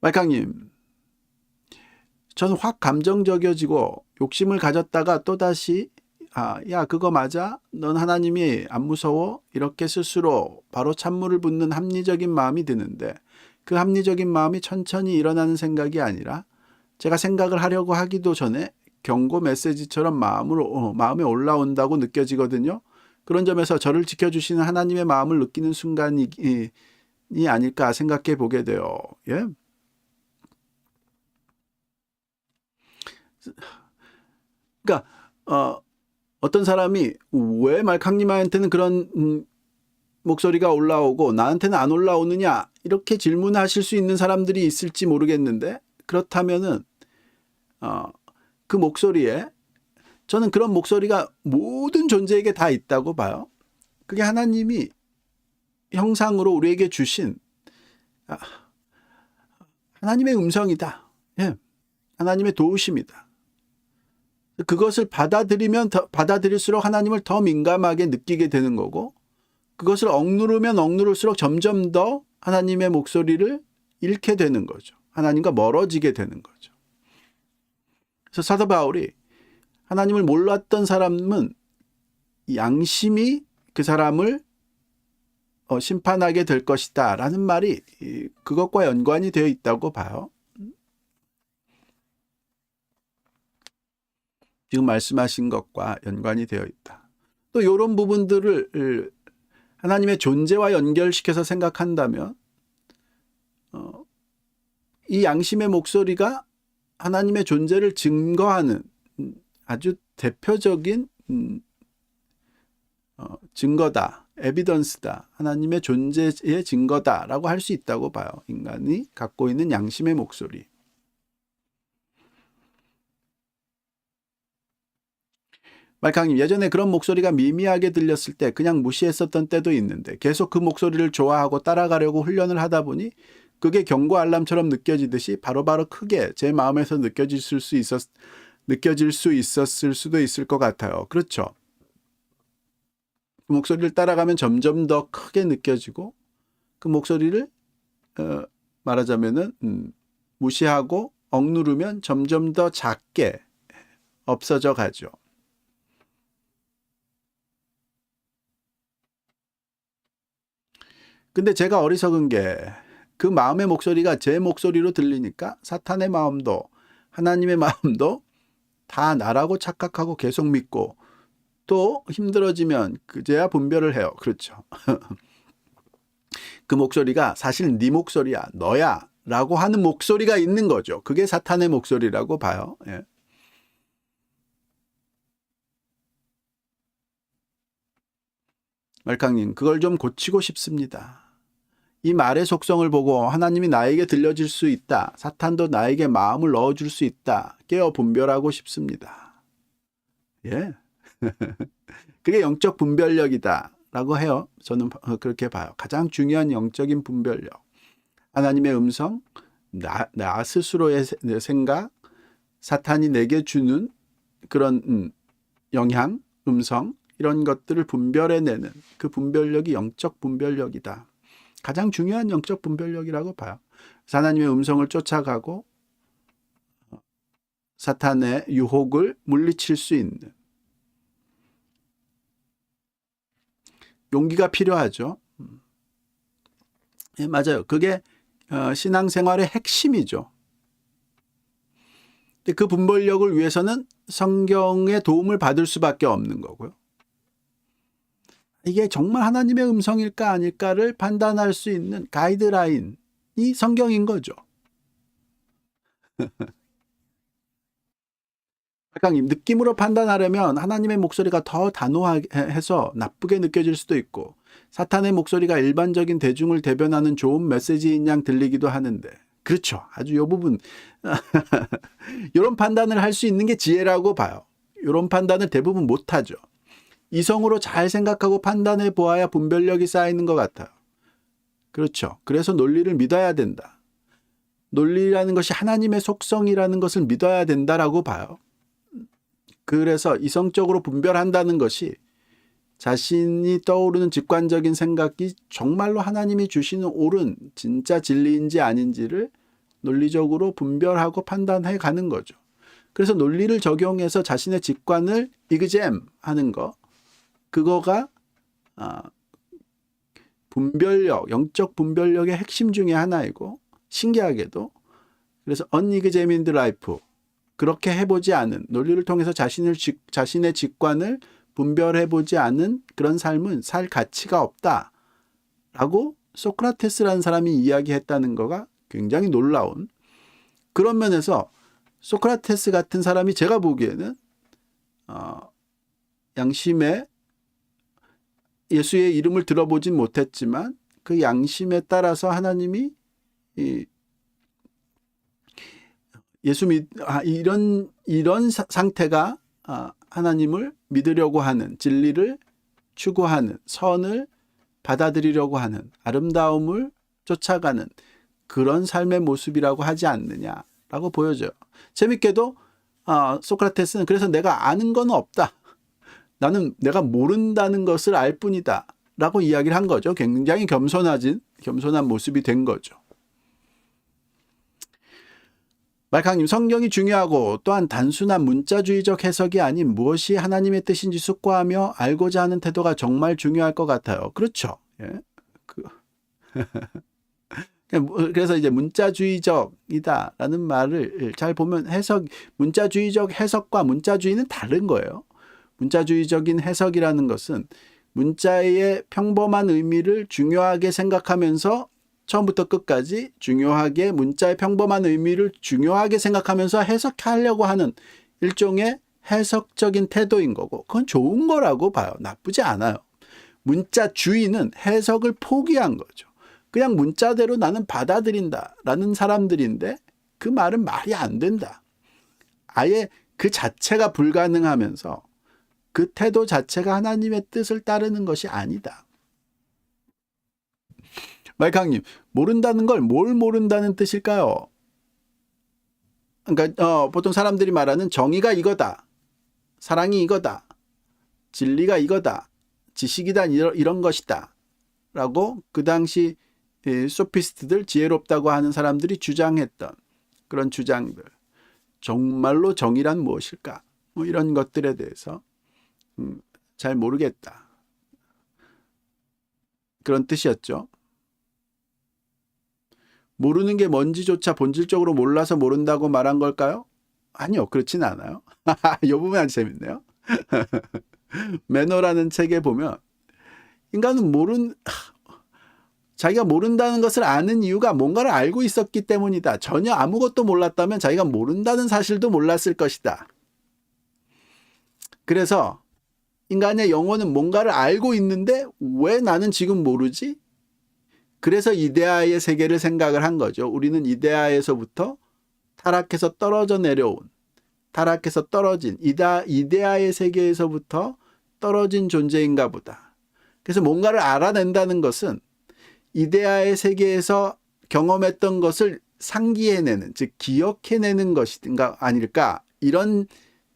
말캉님, 저는 확 감정적이어지고 욕심을 가졌다가 또다시 야, 그거 맞아? 넌 하나님이 안 무서워? 이렇게 스스로 바로 찬물을 붓는 합리적인 마음이 드는데 그 합리적인 마음이 천천히 일어나는 생각이 아니라 제가 생각을 하려고 하기도 전에 경고 메시지처럼 마음에 올라온다고 느껴지거든요. 그런 점에서 저를 지켜주시는 하나님의 마음을 느끼는 순간이 아닐까 생각해 보게 돼요. 예? 그러니까 어떤 사람이 왜 말캉님한테는 그런 목소리가 올라오고 나한테는 안 올라오느냐 이렇게 질문하실 수 있는 사람들이 있을지 모르겠는데 그렇다면은 그 목소리에 저는 그런 목소리가 모든 존재에게 다 있다고 봐요. 그게 하나님이 형상으로 우리에게 주신 하나님의 음성이다. 예. 하나님의 도우심이다. 그것을 받아들일수록 하나님을 더 민감하게 느끼게 되는 거고 그것을 억누르면 억누를수록 점점 더 하나님의 목소리를 잃게 되는 거죠. 하나님과 멀어지게 되는 거죠. 그래서 사도 바울이 하나님을 몰랐던 사람은 양심이 그 사람을 심판하게 될 것이다 라는 말이 그것과 연관이 되어 있다고 봐요. 지금 말씀하신 것과 연관이 되어 있다. 또 이런 부분들을 하나님의 존재와 연결시켜서 생각한다면 이 양심의 목소리가 하나님의 존재를 증거하는 아주 대표적인 증거다, 에비던스다, 하나님의 존재의 증거다라고 할 수 있다고 봐요. 인간이 갖고 있는 양심의 목소리. 말캉님, 예전에 그런 목소리가 미미하게 들렸을 때 그냥 무시했었던 때도 있는데 계속 그 목소리를 좋아하고 따라가려고 훈련을 하다 보니 그게 경고 알람처럼 느껴지듯이 바로바로 크게 제 마음에서 느껴질 수 있었을 수도 있을 것 같아요. 그렇죠. 그 목소리를 따라가면 점점 더 크게 느껴지고 그 목소리를 말하자면은 무시하고 억누르면 점점 더 작게 없어져 가죠. 근데 제가 어리석은 게 그 마음의 목소리가 제 목소리로 들리니까 사탄의 마음도 하나님의 마음도 다 나라고 착각하고 계속 믿고 또 힘들어지면 그제야 분별을 해요. 그렇죠. 그 목소리가 사실 네 목소리야, 너야 라고 하는 목소리가 있는 거죠. 그게 사탄의 목소리라고 봐요. 예. 말캉님, 그걸 좀 고치고 싶습니다. 이 말의 속성을 보고 하나님이 나에게 들려질 수 있다. 사탄도 나에게 마음을 넣어줄 수 있다. 깨어 분별하고 싶습니다. 예. 그게 영적 분별력이다 라고 해요. 저는 그렇게 봐요. 가장 중요한 영적인 분별력. 하나님의 음성, 나 스스로의 생각, 사탄이 내게 주는 그런 영향, 음성 이런 것들을 분별해내는 그 분별력이 영적 분별력이다. 가장 중요한 영적 분별력이라고 봐요. 하나님의 음성을 쫓아가고 사탄의 유혹을 물리칠 수 있는 용기가 필요하죠. 네, 맞아요. 그게 신앙생활의 핵심이죠. 근데 그 분별력을 위해서는 성경의 도움을 받을 수밖에 없는 거고요. 이게 정말 하나님의 음성일까 아닐까를 판단할 수 있는 가이드라인이 성경인 거죠. 작가님, 느낌으로 판단하려면 하나님의 목소리가 더 단호해서 나쁘게 느껴질 수도 있고 사탄의 목소리가 일반적인 대중을 대변하는 좋은 메시지인 양 들리기도 하는데 그렇죠. 아주 이 부분 이런 판단을 할 수 있는 게 지혜라고 봐요. 이런 판단을 대부분 못하죠. 이성으로 잘 생각하고 판단해 보아야 분별력이 쌓이는 것 같아요. 그렇죠. 그래서 논리를 믿어야 된다. 논리라는 것이 하나님의 속성이라는 것을 믿어야 된다라고 봐요. 그래서 이성적으로 분별한다는 것이 자신이 떠오르는 직관적인 생각이 정말로 하나님이 주시는 옳은 진짜 진리인지 아닌지를 논리적으로 분별하고 판단해 가는 거죠. 그래서 논리를 적용해서 자신의 직관을 이그잼 하는 거, 그거가 분별력, 영적 분별력의 핵심 중에 하나이고, 신기하게도 그래서 unexamined life, 그렇게 해보지 않은, 논리를 통해서 자신의 직관을 분별해보지 않은 그런 삶은 살 가치가 없다라고 소크라테스라는 사람이 이야기했다는 거가 굉장히 놀라운, 그런 면에서 소크라테스 같은 사람이 제가 보기에는 양심에, 예수의 이름을 들어보진 못했지만 그 양심에 따라서 하나님이 이런 상태가 하나님을 믿으려고 하는, 진리를 추구하는, 선을 받아들이려고 하는, 아름다움을 쫓아가는 그런 삶의 모습이라고 하지 않느냐라고 보여져요. 재밌게도 소크라테스는 그래서 내가 아는 건 없다, 나는 내가 모른다는 것을 알 뿐이다 라고 이야기를 한 거죠. 굉장히 겸손한 모습이 된 거죠. 말캉님, 성경이 중요하고 또한 단순한 문자주의적 해석이 아닌 무엇이 하나님의 뜻인지 숙고하며 알고자 하는 태도가 정말 중요할 것 같아요. 그렇죠. 예. 그래서 이제 문자주의적이다라는 말을 잘 보면 문자주의적 해석과 문자주의는 다른 거예요. 문자주의적인 해석이라는 것은 문자의 평범한 의미를 중요하게 생각하면서 처음부터 끝까지 문자의 평범한 의미를 중요하게 생각하면서 해석하려고 하는 일종의 해석적인 태도인 거고, 그건 좋은 거라고 봐요. 나쁘지 않아요. 문자주의는 해석을 포기한 거죠. 그냥 문자대로 나는 받아들인다라는 사람들인데 그 말은 말이 안 된다. 아예 그 자체가 불가능하면서 그 태도 자체가 하나님의 뜻을 따르는 것이 아니다. 말캉님, 모른다는 걸 뭘 모른다는 뜻일까요? 그러니까 보통 사람들이 말하는 정의가 이거다, 사랑이 이거다, 진리가 이거다, 지식이다, 이런 것이다 라고 그 당시 소피스트들, 지혜롭다고 하는 사람들이 주장했던 그런 주장들, 정말로 정의란 무엇일까, 뭐 이런 것들에 대해서 잘 모르겠다, 그런 뜻이었죠. 모르는 게 뭔지조차 본질적으로 몰라서 모른다고 말한 걸까요? 아니요, 그렇진 않아요. 이 부분이 아주 재밌네요. 매너라는 책에 보면 인간은 자기가 모른다는 것을 아는 이유가 뭔가를 알고 있었기 때문이다. 전혀 아무것도 몰랐다면 자기가 모른다는 사실도 몰랐을 것이다. 그래서 인간의 영혼은 뭔가를 알고 있는데 왜 나는 지금 모르지? 그래서 이데아의 세계를 생각을 한 거죠. 우리는 이데아에서부터 타락해서 떨어진 이데아의 세계에서부터 떨어진 존재인가 보다. 그래서 뭔가를 알아낸다는 것은 이데아의 세계에서 경험했던 것을 상기해내는, 즉 기억해내는 것인가 아닐까, 이런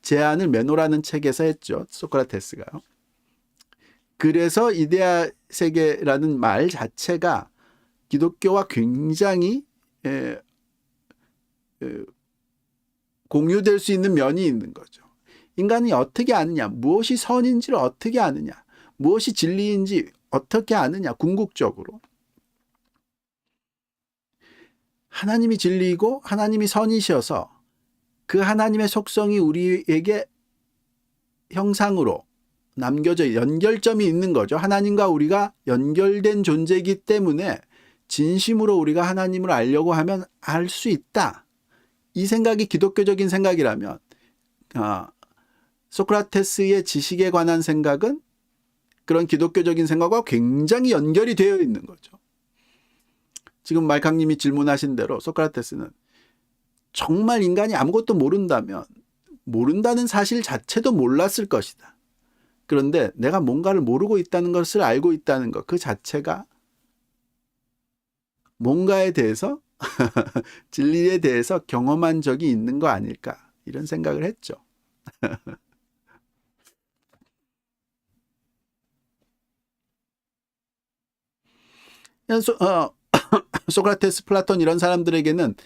제안을 매노라는 책에서 했죠. 소크라테스가요. 그래서 이데아 세계라는 말 자체가 기독교와 굉장히 공유될 수 있는 면이 있는 거죠. 인간이 어떻게 아느냐, 무엇이 선인지를 어떻게 아느냐, 무엇이 진리인지 어떻게 아느냐, 궁극적으로. 하나님이 진리이고 하나님이 선이셔서 그 하나님의 속성이 우리에게 형상으로 남겨져 연결점이 있는 거죠. 하나님과 우리가 연결된 존재이기 때문에 진심으로 우리가 하나님을 알려고 하면 알 수 있다. 이 생각이 기독교적인 생각이라면 소크라테스의 지식에 관한 생각은 그런 기독교적인 생각과 굉장히 연결이 되어 있는 거죠. 지금 말캉님이 질문하신 대로 소크라테스는 정말 인간이 아무것도 모른다면 모른다는 사실 자체도 몰랐을 것이다. 그런데 내가 뭔가를 모르고 있다는 것을 알고 있다는 것, 그 자체가 뭔가에 대해서 진리에 대해서 경험한 적이 있는 거 아닐까, 이런 생각을 했죠. 소크라테스, 플라톤 이런 사람들에게는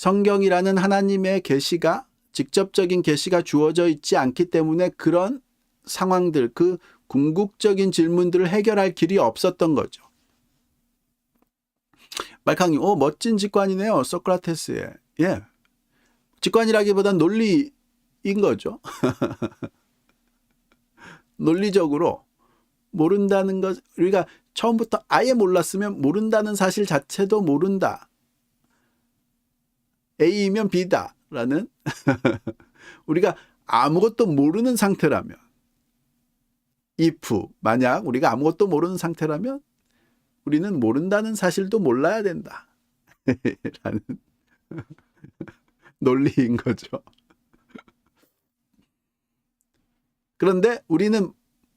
성경이라는 하나님의 계시가 직접적인 계시가 주어져 있지 않기 때문에 그런 상황들, 그 궁극적인 질문들을 해결할 길이 없었던 거죠. 말캉님, 멋진 직관이네요. 소크라테스의. 예. 직관이라기보단 논리인 거죠. 논리적으로 모른다는 것, 우리가 처음부터 아예 몰랐으면 모른다는 사실 자체도 모른다. A이면 B다라는 우리가 아무것도 모르는 상태라면, if, 만약 우리가 아무것도 모르는 상태라면 우리는 모른다는 사실도 몰라야 된다. 라는 논리인 거죠. 그런데 우리는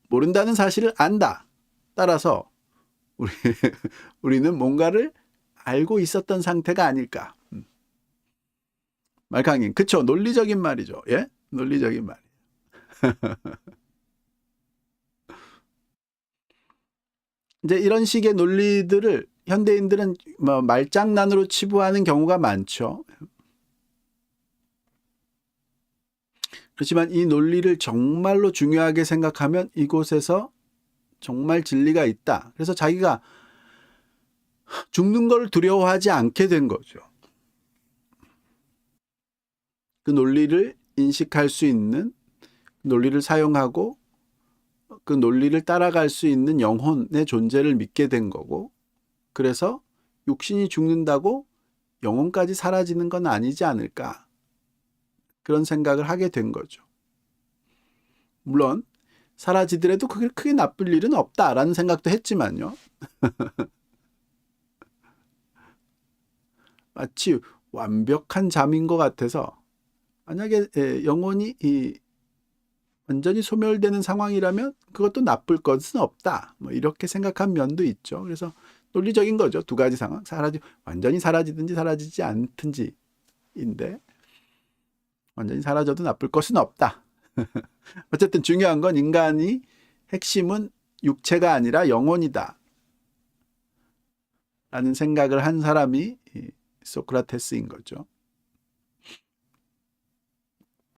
모른다는 사실을 안다. 따라서 우리는 뭔가를 알고 있었던 상태가 아닐까. 말캉님, 그쵸? 논리적인 말이죠. 예? 논리적인 말. 이제 이런 식의 논리들을 현대인들은 말장난으로 치부하는 경우가 많죠. 그렇지만 이 논리를 정말로 중요하게 생각하면 이곳에서 정말 진리가 있다. 그래서 자기가 죽는 걸 두려워하지 않게 된 거죠. 그 논리를 인식할 수 있는, 논리를 사용하고 그 논리를 따라갈 수 있는 영혼의 존재를 믿게 된 거고, 그래서 육신이 죽는다고 영혼까지 사라지는 건 아니지 않을까. 그런 생각을 하게 된 거죠. 물론 사라지더라도 그게 크게 나쁠 일은 없다라는 생각도 했지만요. 마치 완벽한 잠인 것 같아서 만약에 영혼이 완전히 소멸되는 상황이라면 그것도 나쁠 것은 없다. 이렇게 생각한 면도 있죠. 그래서 논리적인 거죠. 두 가지 상황. 완전히 사라지든지 사라지지 않든지인데 완전히 사라져도 나쁠 것은 없다. 어쨌든 중요한 건 인간이 핵심은 육체가 아니라 영혼이다. 라는 생각을 한 사람이 소크라테스인 거죠.